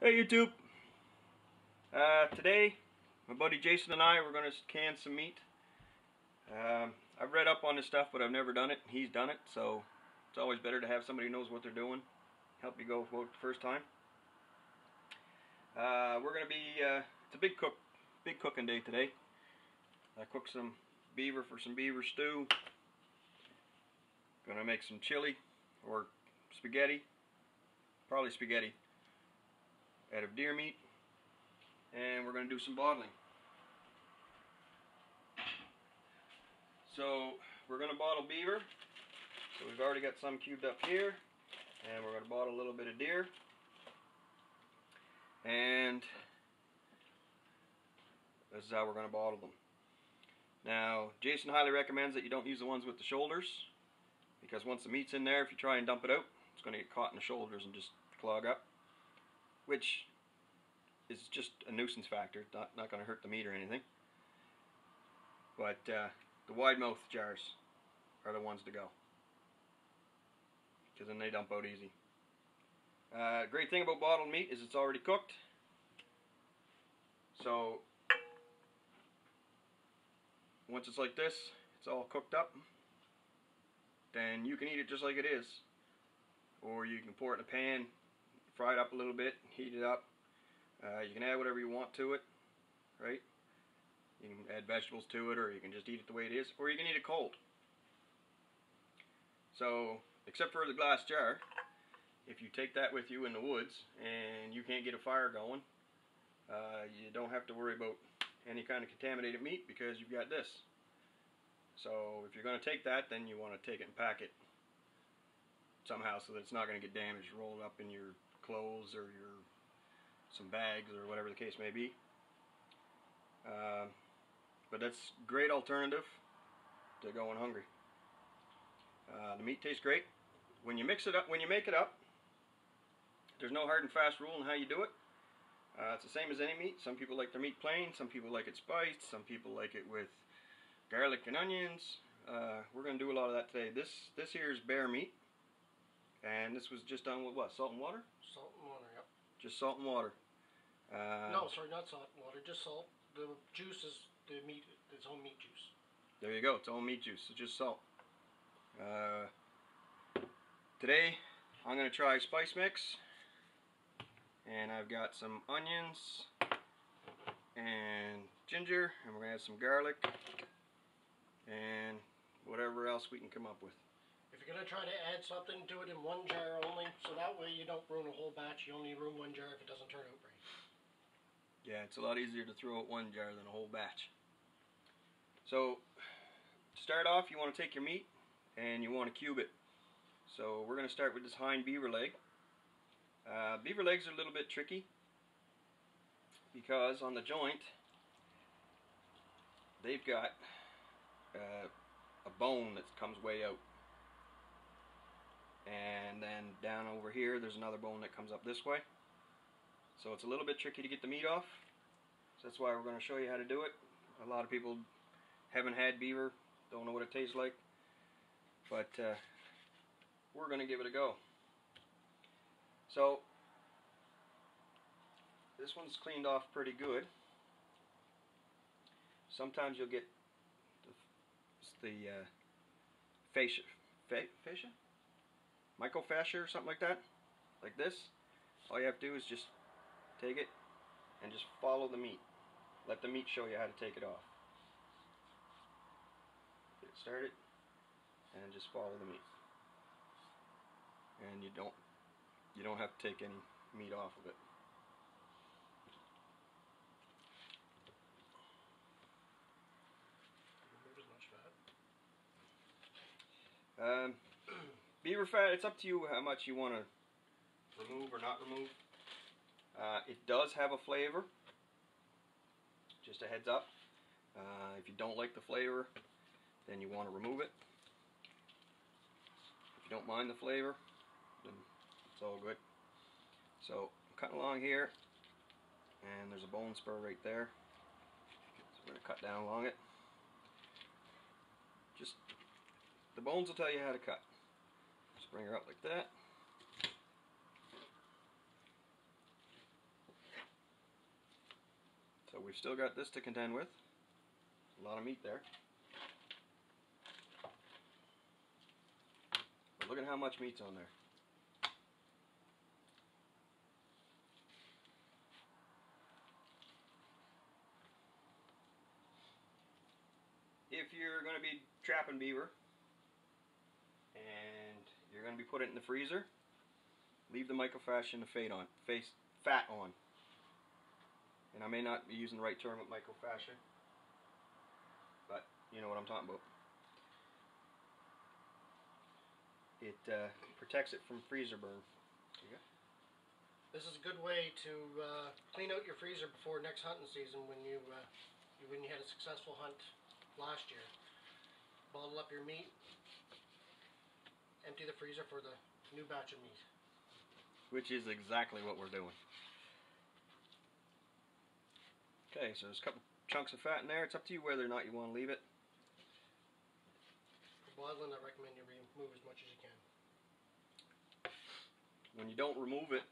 Hey YouTube! Today, my buddy Jason and I, we're going to can some meat. I've read up on this stuff, but I've never done it. He's done it, so it's always better to have somebody who knows what they're doing. Help you go for it the first time. We're going to be, it's a big cooking day today. I cooked some beaver for some beaver stew. Going to make some chili, or spaghetti, probably spaghetti, out of deer meat, and we're going to do some bottling. So we're going to bottle beaver. So we've already got some cubed up here, and we're going to bottle a little bit of deer, and this is how we're going to bottle them. Now, Jason highly recommends that you don't use the ones with the shoulders, because once the meat's in there, if you try and dump it out, it's going to get caught in the shoulders and just clog up, which is just a nuisance factor. Not going to hurt the meat or anything. But the wide mouth jars are the ones to go, because then they dump out easy. Great thing about bottled meat is it's already cooked. So once it's like this, it's all cooked up, then you can eat it just like it is. Or you can pour it in a pan, fry it up a little bit, heat it up. You can add whatever you want to it, right? You can add vegetables to it, or you can just eat it the way it is, or you can eat it cold. So, except for the glass jar, if you take that with you in the woods and you can't get a fire going, you don't have to worry about any kind of contaminated meat, because you've got this. So if you're going to take that, then you want to take it and pack it somehow so that it's not going to get damaged, rolled up in your clothes or some bags or whatever the case may be. But that's a great alternative to going hungry. The meat tastes great. When you mix it up, when you make it up, there's no hard and fast rule on how you do it. It's the same as any meat. Some people like their meat plain, some people like it spiced, some people like it with garlic and onions. We're going to do a lot of that today. This here is bear meat, and this was just done with what? Salt and water? Salt and water, yep. Just salt and water. No, sorry, not salt and water, just salt. The juice is the meat, its own meat juice. There you go, it's own meat juice, it's just salt. Today, I'm going to try spice mix, and I've got some onions and ginger, and we're going to add some garlic, and whatever else we can come up with. If you're going to try to add something, do it in one jar only, so that way you don't ruin a whole batch. You only ruin one jar if it doesn't turn out right. Yeah, it's a lot easier to throw out one jar than a whole batch. So, to start off, you want to take your meat and you want to cube it. So we're going to start with this hind beaver leg. Beaver legs are a little bit tricky, because on the joint they've got a bone that comes way out, and then down over here there's another bone that comes up this way. So it's a little bit tricky to get the meat off. So that's why we're going to show you how to do it. A lot of people haven't had beaver, don't know what it tastes like, but we're going to give it a go. So this one's cleaned off pretty good. Sometimes you'll get the fascia, mycofascia or something like that, like this. All you have to do is just take it and just follow the meat. Let the meat show you how to take it off. Get it started and just follow the meat. And you don't have to take any meat off of it. Beaver fat, it's up to you how much you want to remove or not remove. It does have a flavor, just a heads up. If you don't like the flavor, then you want to remove it. If you don't mind the flavor, then it's all good. So I'm cutting along here, and there's a bone spur right there. So we're going to cut down along it. Just the bones will tell you how to cut. Just bring her up like that. we've still got this to contend with. A lot of meat there. But look at how much meat's on there. If you're going to be trapping beaver and you're going to be putting it in the freezer, leave the mycofascia and the fat on. And I may not be using the right term with mycofascia, but you know what I'm talking about. It protects it from freezer burn. This is a good way to clean out your freezer before next hunting season when you had a successful hunt last year. Bottle up your meat, empty the freezer for the new batch of meat. Which is exactly what we're doing. Okay, so there's a couple chunks of fat in there. It's up to you whether or not you want to leave it. For boiling, I recommend you remove as much as you can. When you don't remove it,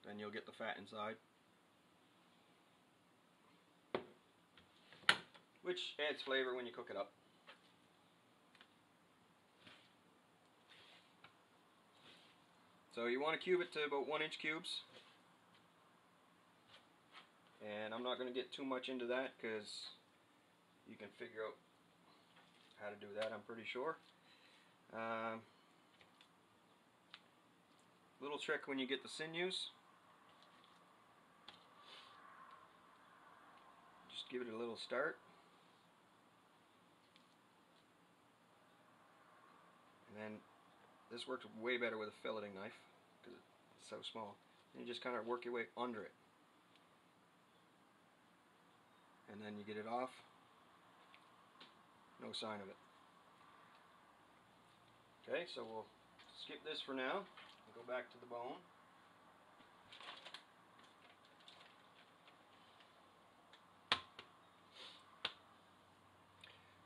then you'll get the fat inside, which adds flavor when you cook it up. So you want to cube it to about 1-inch cubes. And I'm not going to get too much into that because you can figure out how to do that, I'm pretty sure. Little trick when you get the sinews. Just give it a little start. And then this works way better with a filleting knife because it's so small. And you just kind of work your way under it. And then you get it off. No sign of it. Okay, so we'll skip this for now and go back to the bone.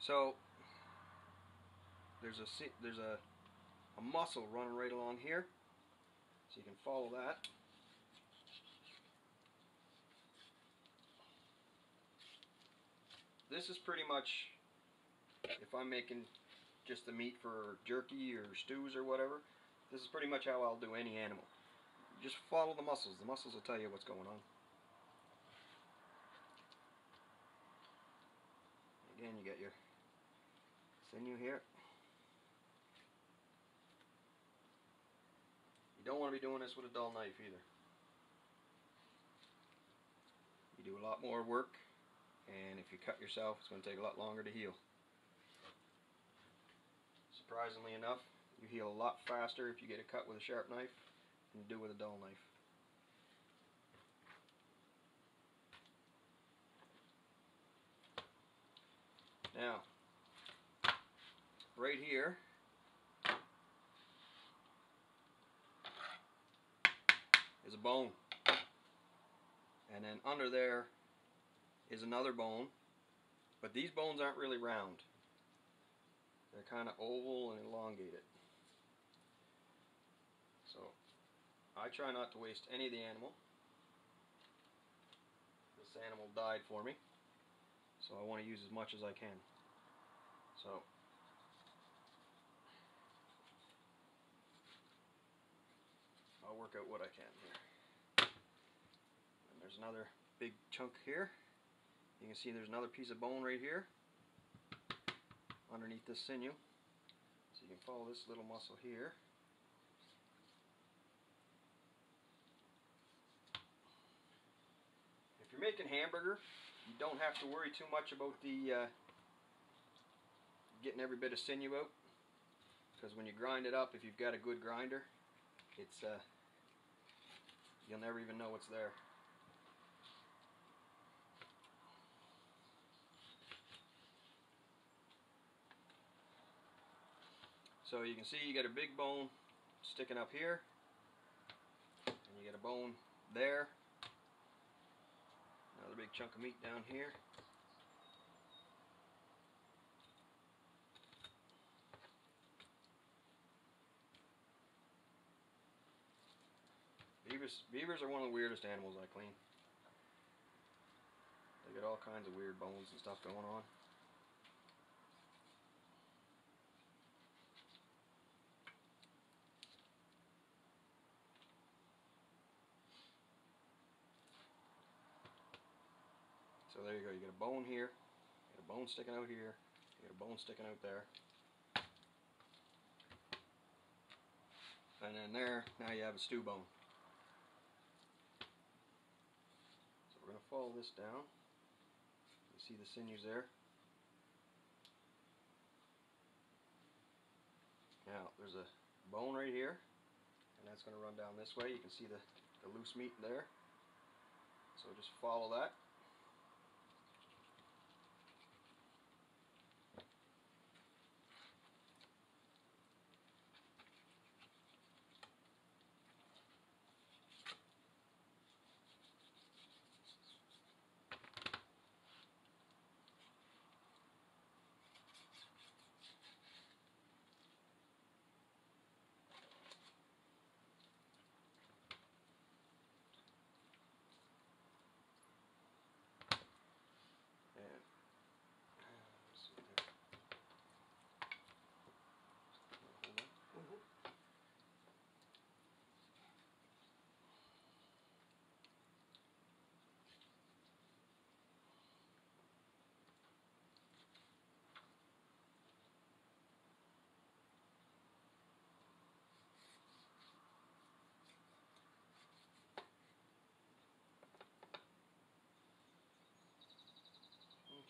So there's a muscle running right along here, so you can follow that. This is pretty much, if I'm making just the meat for jerky or stews or whatever, this is pretty much how I'll do any animal. Just follow the muscles. The muscles will tell you what's going on. Again, you get your sinew here. You don't want to be doing this with a dull knife either. You do a lot more work, and if you cut yourself, it's going to take a lot longer to heal. Surprisingly enough, you heal a lot faster if you get it cut with a sharp knife than you do with a dull knife. Now, right here is a bone, and then under there is another bone, but these bones aren't really round. They're kind of oval and elongated. So I try not to waste any of the animal. This animal died for me, so I want to use as much as I can. So I'll work out what I can here. And there's another big chunk here. You can see there's another piece of bone right here underneath this sinew. So you can follow this little muscle here. If you're making hamburger, you don't have to worry too much about the getting every bit of sinew out, because when you grind it up, if you've got a good grinder, it's you'll never even know what's there. So you can see you got a big bone sticking up here, and you got a bone there, another big chunk of meat down here. Beavers are one of the weirdest animals I clean. You got all kinds of weird bones and stuff going on. So there you go, you get a bone here, you get a bone sticking out here, you get a bone sticking out there. And then there, now you have a stew bone. So we're going to follow this down. You see the sinews there? Now, there's a bone right here, and that's going to run down this way. You can see the loose meat there. So just follow that.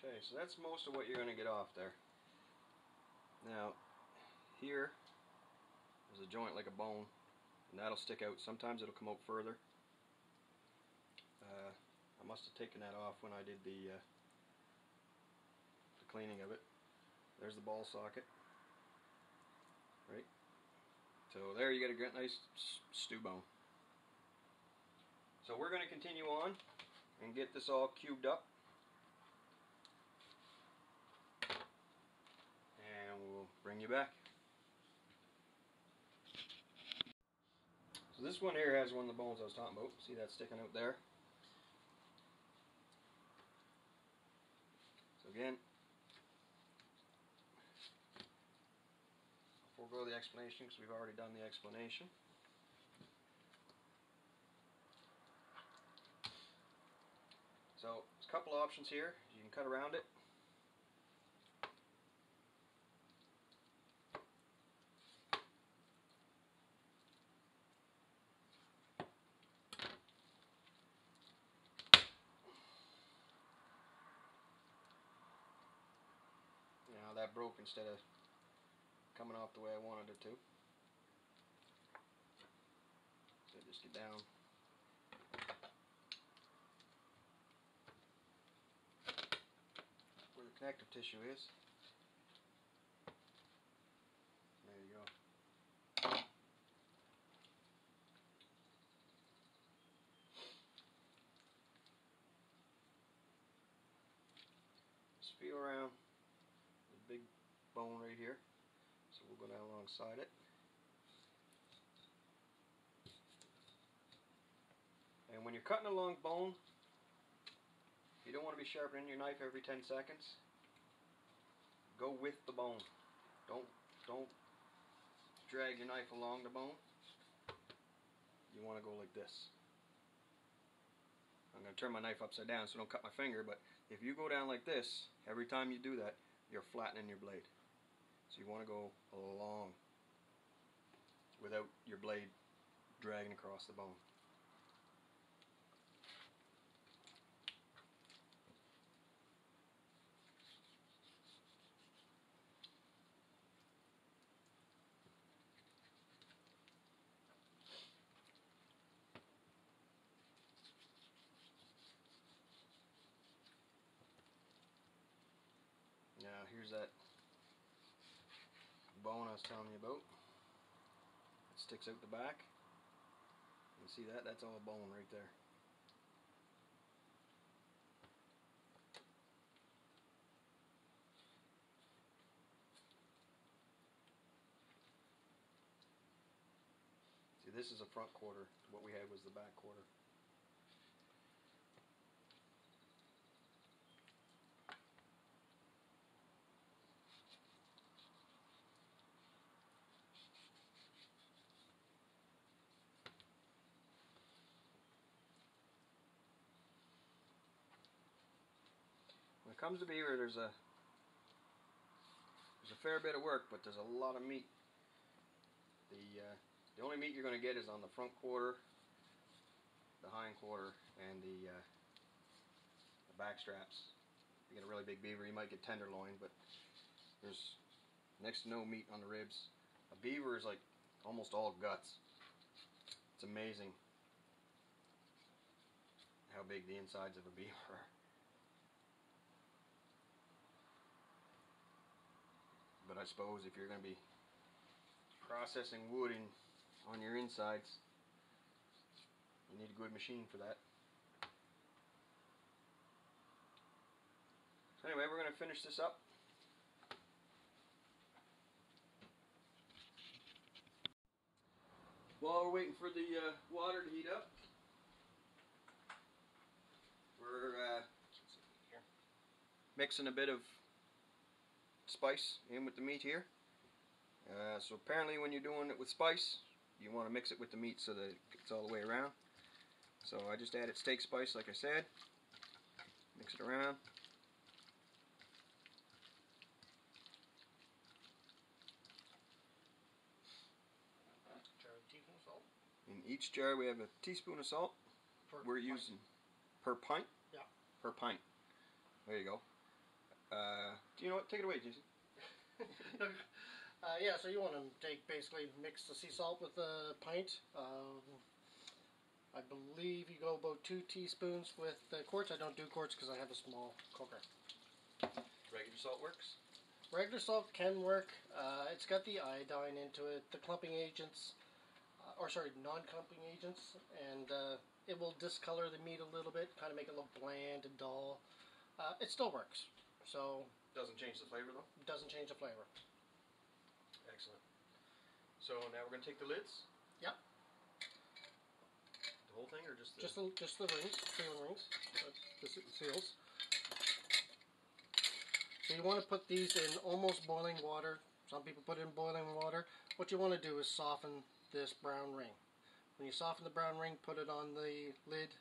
Okay, so that's most of what you're going to get off there. Now, here there's a joint like a bone, and that'll stick out. Sometimes it'll come out further. I must have taken that off when I did the cleaning of it. There's the ball socket. Right? So there you get a great nice stew bone. So we're going to continue on and get this all cubed up. And we'll bring you back. So this one here has one of the bones I was talking about. See that sticking out there? So again, I'll forego the explanation because we've already done the explanation. So there's a couple options here. You can cut around it. Now that broke instead of coming off the way I wanted it to. So just get down. Where the connective tissue is. There you go. Just feel around the big bone right here. So we'll go down alongside it. And when you're cutting a long bone, you don't want to be sharpening your knife every 10 seconds. Go with the bone. Don't drag your knife along the bone. You want to go like this. I'm going to turn my knife upside down so don't cut my finger, but if you go down like this, every time you do that, you're flattening your blade. So you want to go along without your blade dragging across the bone. Now here's that bone I was telling you about. It sticks out the back. You see that? That's all bone right there. See, this is a front quarter. What we had was the back quarter. comes to beaver, there's a fair bit of work, but there's a lot of meat. The only meat you're going to get is on the front quarter, the hind quarter, and the back straps. If you get a really big beaver, you might get tenderloin, but there's next to no meat on the ribs. A beaver is like almost all guts. It's amazing how big the insides of a beaver are. But I suppose if you're going to be processing wood on your insides, you need a good machine for that. So anyway, we're going to finish this up. While we're waiting for the water to heat up, we're mixing a bit of spice in with the meat here. So apparently when you're doing it with spice, you want to mix it with the meat so that it's all the way around. So I just added steak spice like I said. Mix it around. Teaspoon of salt. In each jar we have a teaspoon of salt. We're using per pint? Yeah. Per pint. There you go. Do you know what? Take it away, Jason. Yeah, so you want to basically mix the sea salt with a pint. I believe you go about 2 teaspoons with quarts. I don't do quarts because I have a small cooker. Regular salt works? Regular salt can work. It's got the iodine into it, the clumping agents, non-clumping agents, and it will discolor the meat a little bit, kind of make it look bland and dull. It still works. So Doesn't change the flavor though? It doesn't change the flavor. Excellent. So now we're going to take the lids? Yep. The whole thing or just the... Just the rings, sealing rings, the seals. So you want to put these in almost boiling water. Some people put it in boiling water. What you want to do is soften this brown ring. When you soften the brown ring, put it on the lid,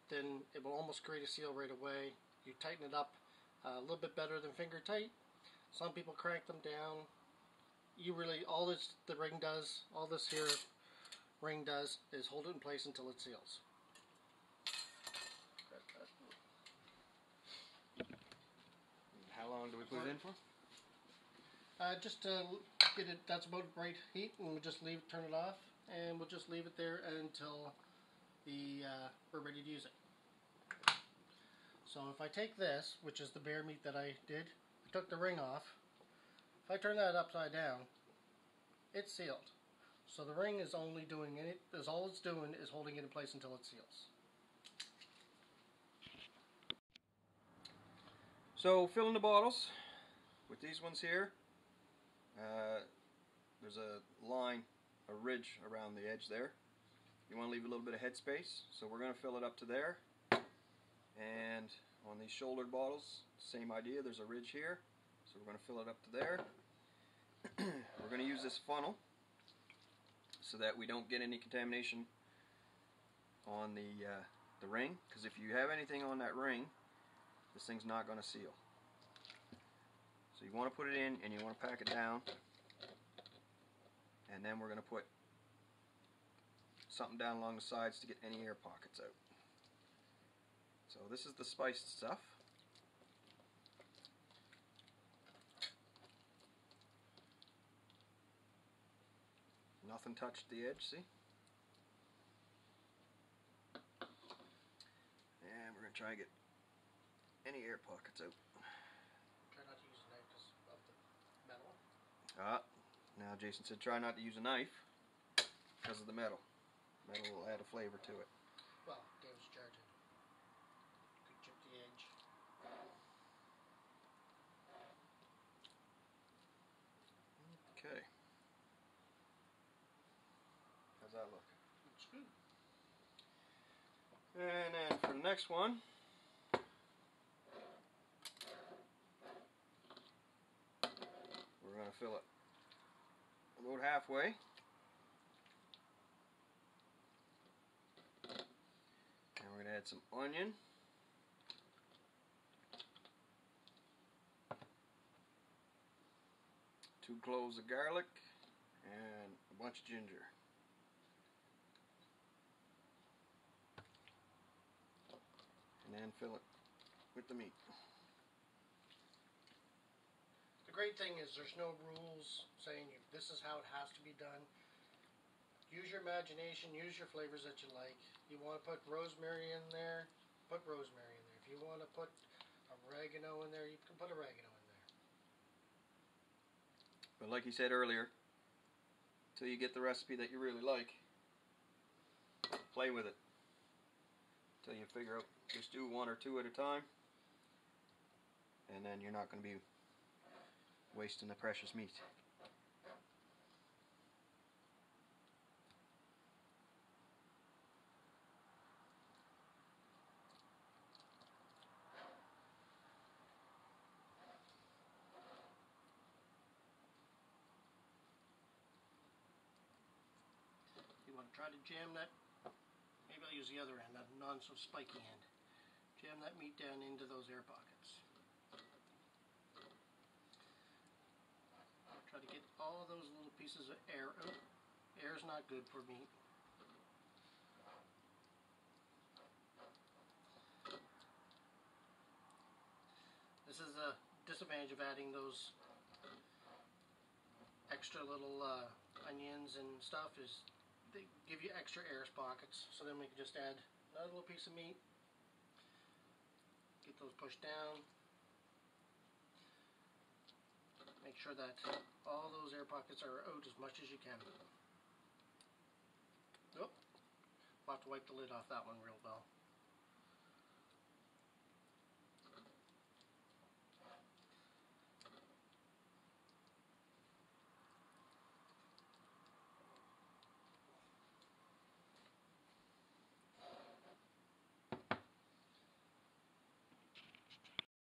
then it will almost create a seal right away. You tighten it up a little bit better than finger tight. Some people crank them down. All this ring does is hold it in place until it seals. How long do we put it in for? Just to get it, that's about right heat, and we'll just turn it off, and we'll just leave it there until we're ready to use it. So if I take this, which is the bear meat that I did, I took the ring off. If I turn that upside down, it's sealed. So the ring is only doing it, all it's doing is holding it in place until it seals. So filling the bottles with these ones here. There's a line, a ridge around the edge there. You want to leave a little bit of headspace, so we're going to fill it up to there. And on these shouldered bottles, same idea, there's a ridge here, so we're going to fill it up to there. We're going to use this funnel so that we don't get any contamination on the ring, because if you have anything on that ring, this thing's not going to seal. So you want to put it in and you want to pack it down, and then we're going to put something down along the sides to get any air pockets out. So this is the spiced stuff. Nothing touched the edge, see? And we're going to try and get any air pockets out. Try not to use a knife because of the metal. Now Jason said try not to use a knife because of the metal. Metal will add a flavor to it. Well, David's jarred it. Could chip the edge. Okay. How's that look? Looks good. And then for the next one, we're going to fill it about halfway. And we're going to add some onion. cloves of garlic, and a bunch of ginger. And then fill it with the meat. The great thing is there's no rules saying this is how it has to be done. Use your imagination, use your flavors that you like. You want to put rosemary in there, put rosemary in there. If you want to put oregano in there, you can put oregano in there. But like you said earlier, till you get the recipe that you really like, play with it. Till you figure out, just do one or two at a time, and then you're not going to be wasting the precious meat. You want to try to jam that, maybe I'll use the other end, that non so spiky end. Jam that meat down into those air pockets. Try to get all those little pieces of air out. Air's not good for meat. This is a disadvantage of adding those extra little onions and stuff, is they give you extra air pockets. So then we can just add another little piece of meat. Get those pushed down. Make sure that all those air pockets are out as much as you can. Oh, I'll have to wipe the lid off that one real well.